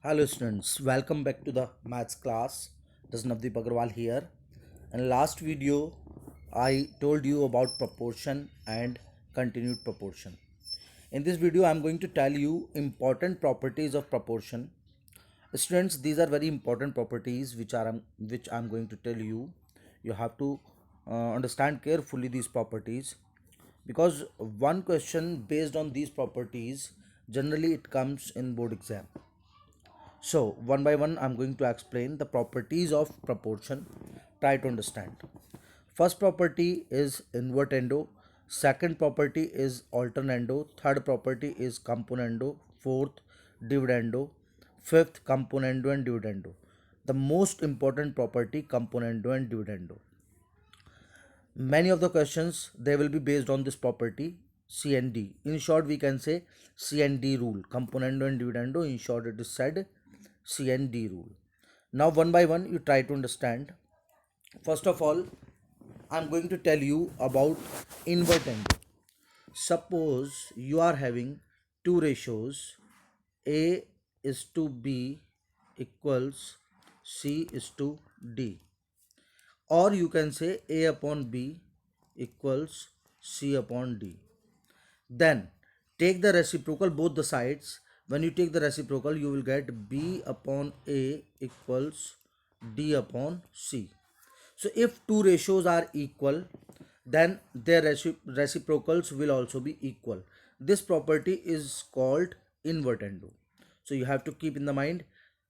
Hello students, welcome back to the maths class. This is Navdeep Agarwal here. In last video, I told you about proportion and continued proportion. In this video, I am going to tell you important properties of proportion. Students, these are very important properties which I am going to tell you. You have to understand carefully these properties because one question based on these properties generally it comes in board exam. So, one by one, I'm going to explain the properties of proportion. Try to understand. First property is invertendo. Second property is alternando. Third property is componendo. Fourth, dividendo. Fifth, componendo and dividendo. The most important property, componendo and dividendo. Many of the questions they will be based on this property C and D. In short, we can say C and D rule. Componendo and dividendo. In short, it is said C and D rule. Now, one by one, you try to understand. First of all, I'm going to tell you about invertendo. Suppose you are having two ratios, A is to B equals C is to D, or you can say A upon B equals C upon D. Then take the reciprocal both the sides. When you take the reciprocal, you will get B upon A equals D upon C. So if two ratios are equal, then their reciprocals will also be equal. This property is called invertendo. So you have to keep in the mind,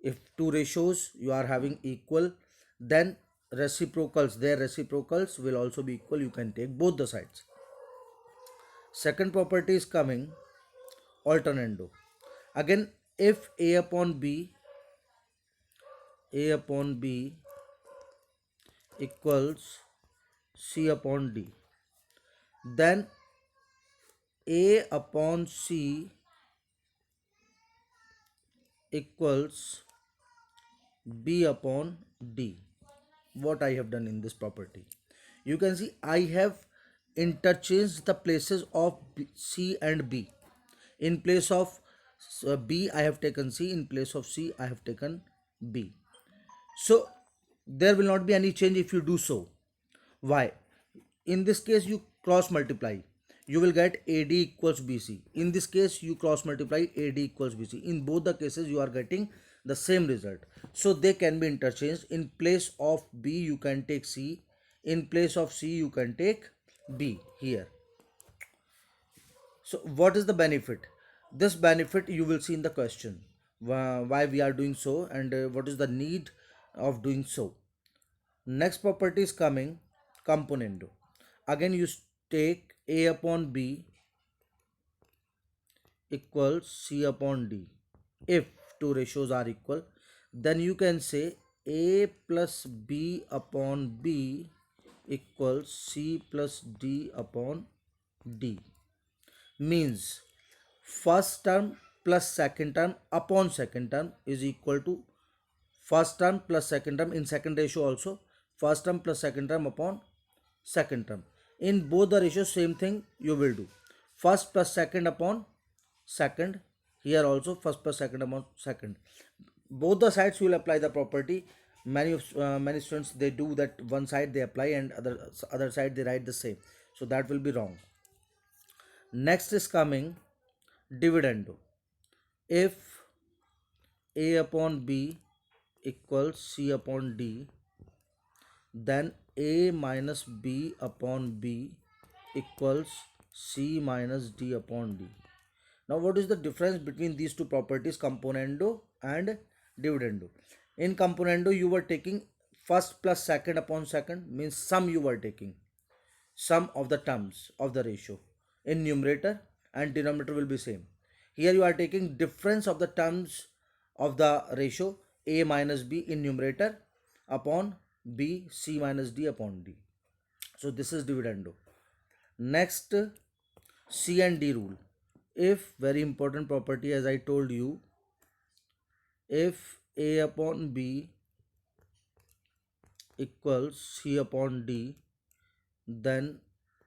if two ratios you are having equal, then their reciprocals will also be equal. You can take both the sides. Second property is coming alternando. Again, if A upon B equals C upon D, then A upon C equals B upon D. What I have done in this property, you can see I have interchanged the places of C and B. In place of B I have taken C, in place of C I have taken B. So there will not be any change if you do so. Why? In this case you cross multiply, you will get AD equals BC. In this case you cross multiply, AD equals BC. In both the cases you are getting the same result, so they can be interchanged. In place of B you can take C, in place of C you can take B here. So what is the benefit? This benefit you will see in the question, why we are doing so, and what is the need of doing so. Next property is coming componendo. Again you take A upon B equals C upon D. If two ratios are equal, then you can say A plus B upon B equals C plus D upon D. Means first term plus second term upon second term is equal to first term plus second term in second ratio also, first term plus second term upon second term. In both the ratios same thing you will do, first plus second upon second. Here also first plus second upon second. Both the sides you will apply the property. Many students they do that, one side they apply and other side they write the same, so that will be wrong. Next is coming dividendo. If A upon B equals C upon D, then A minus B upon B equals C minus D upon D. Now what is the difference between these two properties, componendo and dividendo? In componendo you were taking first plus second upon second, means sum you were taking, sum of the terms of the ratio in numerator, and denominator will be same. Here you are taking difference of the terms of the ratio, A minus B in numerator upon B, C minus D upon D. So this is dividendo. Next, C and D rule. If, very important property as I told you, if A upon B equals C upon D, then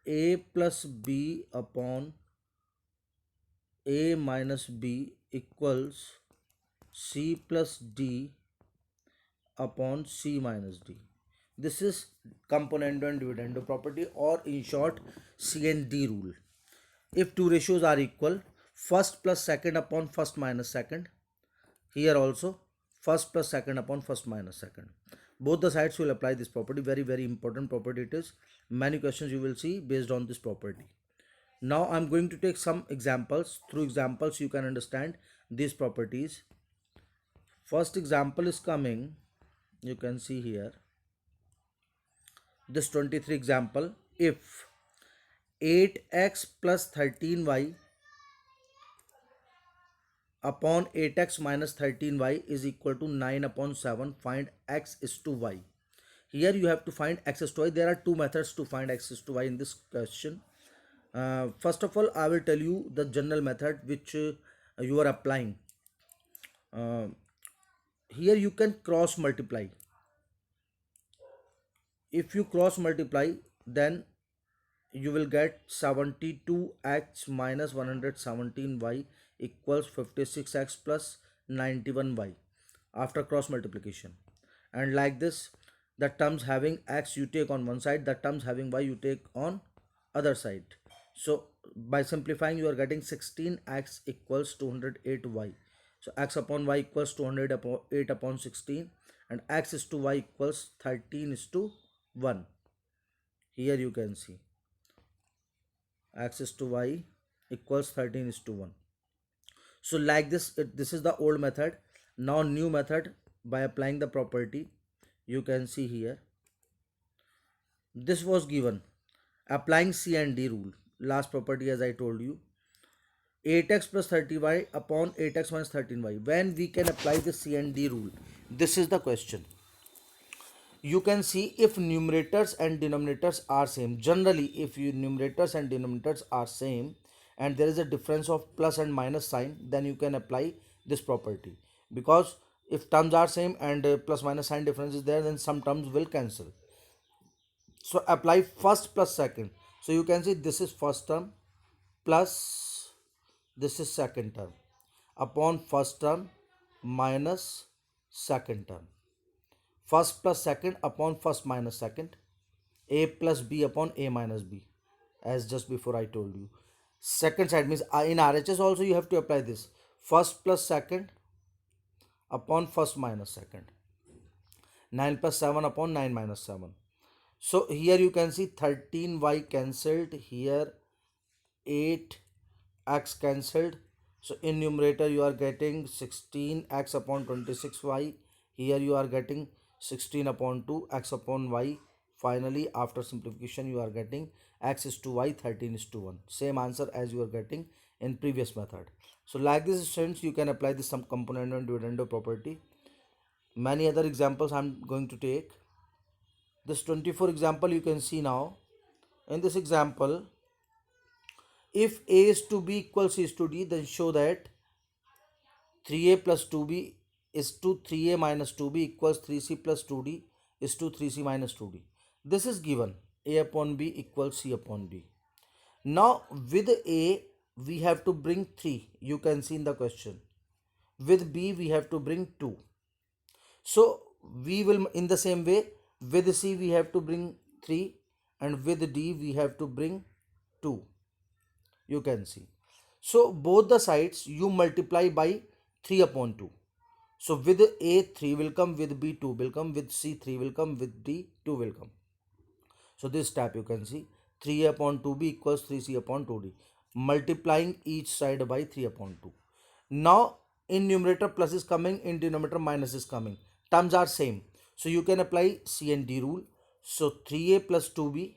A plus B upon A minus B equals C plus D upon C minus D. This is componendo and dividendo property, or in short C and D rule. If two ratios are equal, first plus second upon first minus second. Here also first plus second upon first minus second. Both the sides will apply this property. Very important property it is. Many questions you will see based on this property. Now I am going to take some examples. Through examples you can understand these properties. First example is coming. You can see here. This 23 example. If 8x plus 13y upon 8x minus 13y is equal to 9 upon 7, find x is to y. Here you have to find x is to y. There are two methods to find x is to y in this question. First of all, I will tell you the general method which you are applying. Here you can cross multiply. If you cross multiply, then you will get 72x minus 117y equals 56x plus 91y after cross multiplication. And like this, the terms having x you take on one side, the terms having y you take on other side. So by simplifying, you are getting 16x equals 208y. So x upon y equals 208 upon 16, and x is to y equals 13 is to 1. Here you can see x is to y equals 13 is to 1. So like this, this is the old method. Now new method, by applying the property, you can see here. This was given applying C and D rule. Last property, as I told you, 8x plus 30y upon 8x minus 13y. When we can apply the C and D rule? This is the question. You can see if numerators and denominators are same. Generally, if your numerators and denominators are same and there is a difference of plus and minus sign, then you can apply this property. Because if terms are same and plus minus sign difference is there, then some terms will cancel. So apply first plus second. So you can see this is first term plus this is second term upon first term minus second term. First plus second upon first minus second. A plus B upon A minus B, as just before I told you. Second side means in RHS also you have to apply this. First plus second upon first minus second. 9 plus 7 upon 9 minus 7. So here you can see 13y cancelled, here 8x cancelled. So in numerator you are getting 16x upon 26y. Here you are getting 16 upon 2 x upon y. Finally, after simplification, you are getting x is to y, 13 is to 1. Same answer as you are getting in previous method. So like this, students, you can apply this some component and dividendo property. Many other examples I am going to take. This 24 example you can see now. In this example, if a is to b equals c is to d, then show that 3a plus 2b is to 3a minus 2b equals 3c plus 2d is to 3c minus 2d. This is given a upon b equals c upon d. Now with a we have to bring 3. You can see in the question. With b we have to bring 2. So we will, in the same way, with c we have to bring 3 and with d we have to bring 2. You can see. So both the sides you multiply by 3 upon 2. So with a 3 will come, with b 2 will come, with c 3 will come, with d 2 will come. So this step you can see 3a upon 2b equals 3c upon 2d. Multiplying each side by 3 upon 2. Now in numerator plus is coming, in denominator minus is coming. Terms are same. So you can apply C and D rule. So 3a plus 2b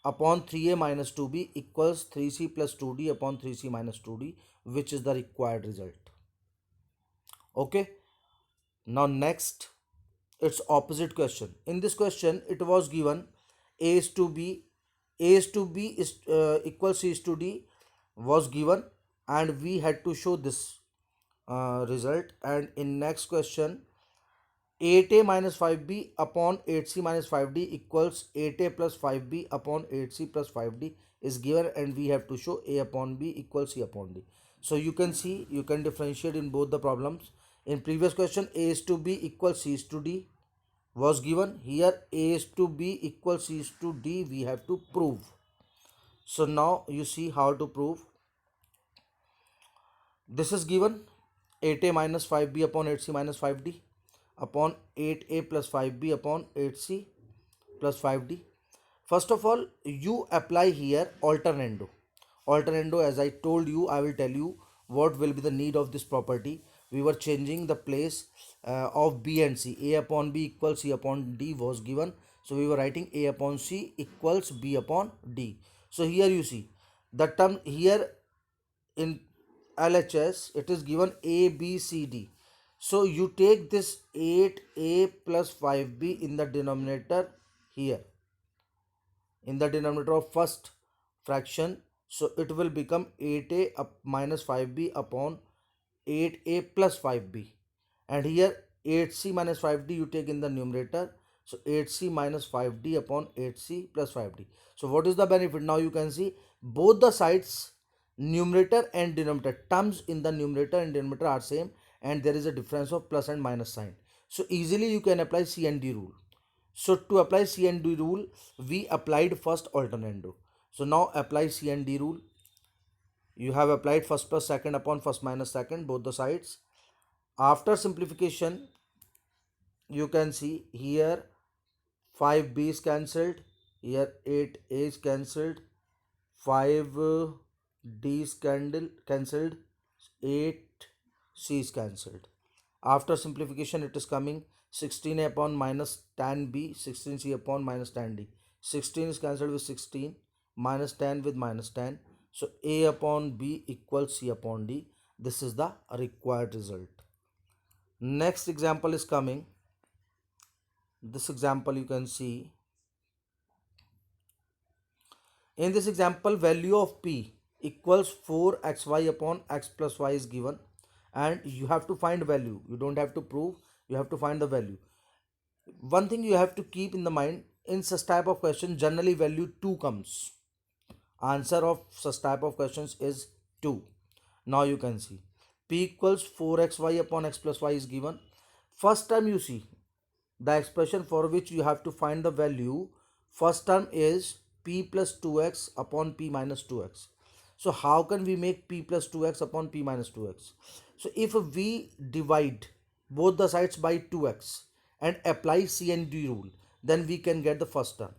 upon 3a minus 2b equals 3c plus 2d upon 3c minus 2d, which is the required result. Okay. Now next, it's opposite question. In this question, it was given a is to b is equals c is to d was given, and we had to show this result. And in next question, 8a minus 5b upon 8c minus 5d equals 8a plus 5b upon 8c plus 5d is given, and we have to show a upon b equals c upon d. So you can see, you can differentiate in both the problems. In previous question, a is to b equals c is to d was given. Here a is to b equals c is to d we have to prove. So now you see how to prove. This is given 8a minus 5b upon 8c minus 5d upon 8a plus 5b upon 8c plus 5d. First of all, you apply here alternando. Alternando, as I told you, I will tell you what will be the need of this property. We were changing the place of b and c. A upon b equals c upon d was given. So we were writing a upon c equals b upon d. So here you see the term here in LHS, it is given A, B, C, D. So you take this 8A plus 5B in the denominator here, in the denominator of first fraction. So it will become 8A up minus 5B upon 8A plus 5B. And here 8C minus 5D you take in the numerator. So 8C minus 5D upon 8C plus 5D. So what is the benefit? Now you can see both the sides, numerator and denominator, terms in the numerator and denominator are same, and there is a difference of plus and minus sign. So easily you can apply C and D rule. So to apply C and D rule, we applied first alternando. So now apply C and D rule. You have applied first plus second upon first minus second, both the sides. After simplification, you can see here 5b is cancelled, here 8a is cancelled, 5d is cancelled, 8c is cancelled. After simplification, it is coming 16a upon minus tan b, 16c upon minus tan d. 16 is cancelled with 16, minus 10 with minus 10. So a upon b equals c upon d. This is the required result. Next example is coming. This example you can see. In this example, value of p equals 4xy upon x plus y is given, and you have to find value. You don't have to prove, you have to find the value. One thing you have to keep in the mind, in such type of question generally value 2 comes. Answer of such type of questions is 2. Now you can see p equals 4xy upon x plus y is given. First time you see the expression for which you have to find the value, first term is p plus 2x upon p minus 2x. So how can we make p plus 2x upon p minus 2x? So if we divide both the sides by 2x and apply C and D rule, then we can get the first term.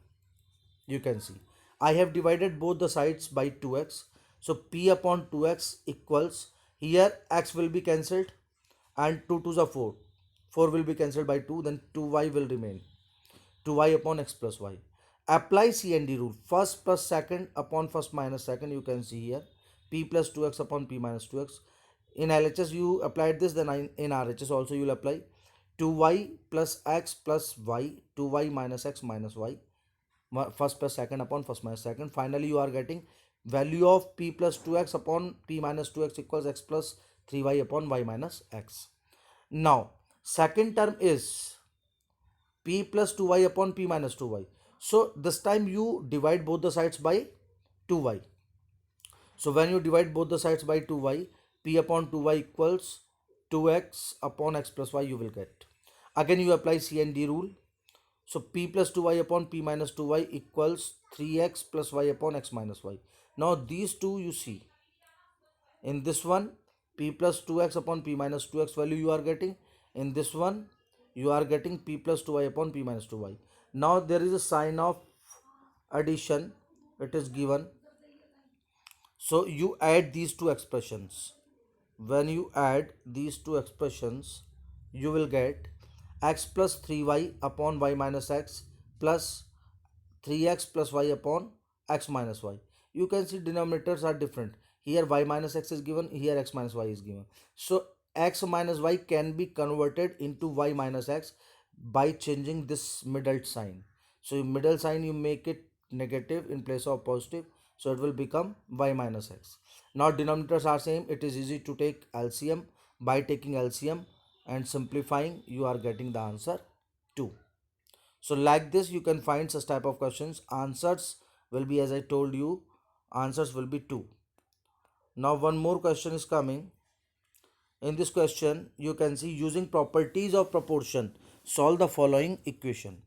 You can see I have divided both the sides by 2x. So p upon 2x equals, here x will be cancelled and 2 2s are 4. 4 will be cancelled by 2, then 2y will remain. 2y upon x plus y. Apply C and D rule. First plus second upon first minus second, you can see here. P plus 2x upon p minus 2x. In LHS you applied this, then in RHS also you will apply 2y plus x plus y, 2y minus x minus y. First plus second upon first minus second. Finally you are getting value of p plus 2x upon p minus 2x equals x plus 3y upon y minus x. Now second term is p plus 2y upon p minus 2y. So this time you divide both the sides by 2y. So when you divide both the sides by 2y, p upon 2y equals 2x upon x plus y you will get. Again you apply C and D rule. So p plus 2y upon p minus 2y equals 3x plus y upon x minus y. Now these two you see. In this one, p plus 2x upon p minus 2x value you are getting. In this one, you are getting p plus 2y upon p minus 2y. Now there is a sign of addition. It is given. So you add these two expressions. When you add these two expressions, you will get x plus 3y upon y minus x plus 3x plus y upon x minus y. You can see denominators are different. Here y minus x is given, here x minus y is given. So x minus y can be converted into y minus x by changing this middle sign. So middle sign you make it negative in place of positive. So it will become y minus x. Now denominators are same. It is easy to take LCM. By taking LCM and simplifying, you are getting the answer 2. So like this you can find such type of questions. Answers will be, as I told you, answers will be 2. Now one more question is coming. In this question, you can see using properties of proportion, solve the following equation.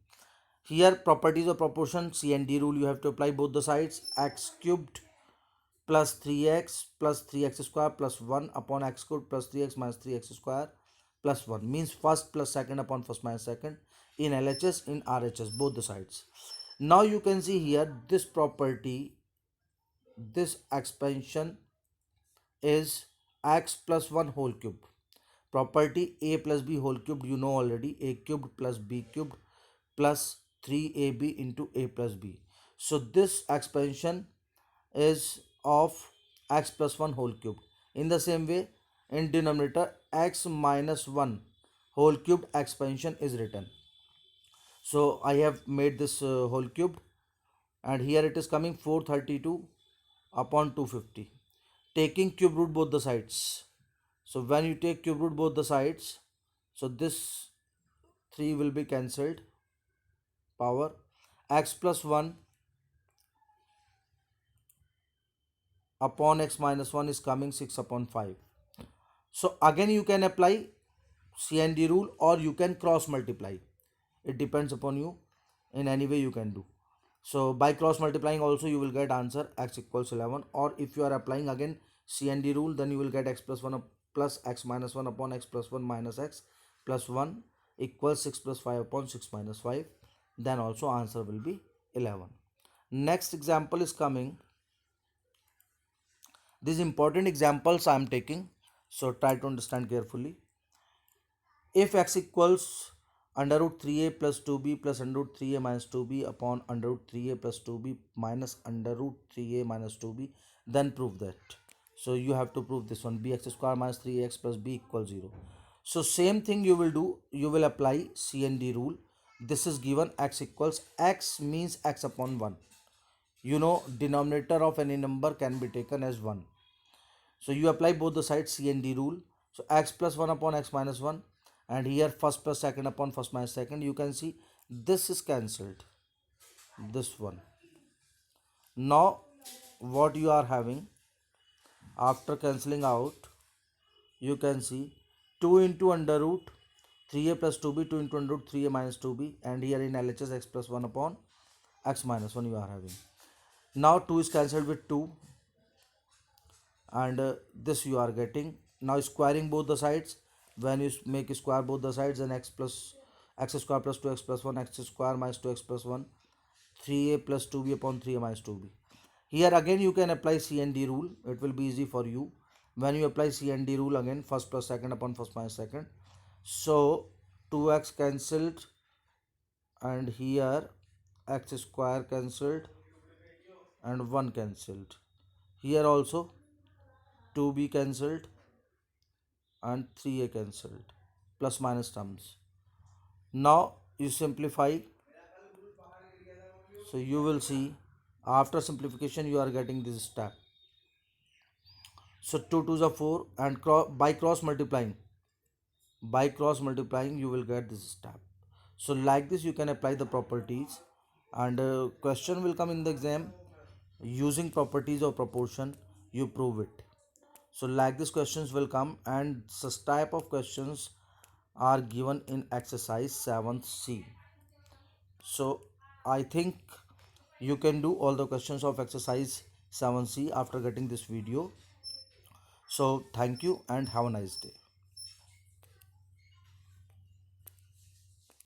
Here, properties of proportion, C and D rule, you have to apply both the sides. X cubed plus 3x plus 3x square plus 1 upon x cubed plus 3x minus 3x square plus 1 means first plus second upon first minus second in LHS, in RHS, both the sides. Now you can see here this property, this expansion is x plus 1 whole cube. Property a plus b whole cubed, you know already, a cubed plus b cubed plus 3ab into a plus b. So this expansion is of x plus 1 whole cubed. In the same way, in denominator, x minus 1 whole cubed expansion is written. So I have made this whole cubed, and here it is coming 432 upon 250, taking cube root both the sides. So when you take cube root both the sides, so this 3 will be cancelled, power x plus 1 upon x minus 1 is coming 6 upon 5. So again you can apply C and D rule, or you can cross multiply. It depends upon you. In any way you can do. So by cross multiplying also you will get answer x equals 11, or if you are applying again C and D rule, then you will get x plus 1 plus x minus 1 upon x plus 1 minus x plus 1 equals 6 plus 5 upon 6 minus 5. Then also answer will be 11. Next example is coming. These important examples I am taking, so try to understand carefully. If x equals under root 3a plus 2b plus under root 3a minus 2b upon under root 3a plus 2b minus under root 3a minus 2b, then prove that. So you have to prove this one, bx square minus 3x plus b equals 0. So same thing you will do, you will apply C and D rule. This is given x equals, x means x upon 1. You know, denominator of any number can be taken as 1. So you apply both the sides C and D rule. So x plus 1 upon x minus 1, and here first plus second upon first minus second. You can see this is cancelled, this one. Now what you are having after cancelling out, you can see 2 into under root 3a plus 2b, 2 into under root 3a minus 2b, and here in LHS x plus 1 upon x minus 1 you are having. Now 2 is cancelled with 2, and this you are getting. Now squaring both the sides, when you make square both the sides, then x square plus 2x plus 1 x square minus 2x plus 1 3a plus 2b upon 3a minus 2b. Here again you can apply C and D rule, it will be easy for you. When you apply C and D rule, again first plus second upon first minus second, so 2x cancelled, and here x square cancelled and 1 cancelled. Here also 2b cancelled and 3a cancelled, plus minus terms. Now you simplify, so you will see after simplification you are getting this step. So 2 2s are 4, and by cross multiplying you will get this step. So like this you can apply the properties, and question will come in the exam using properties of proportion, you prove it. So like this questions will come, and such type of questions are given in exercise 7c. So I think you can do all the questions of exercise 7c after getting this video. So thank you and have a nice day.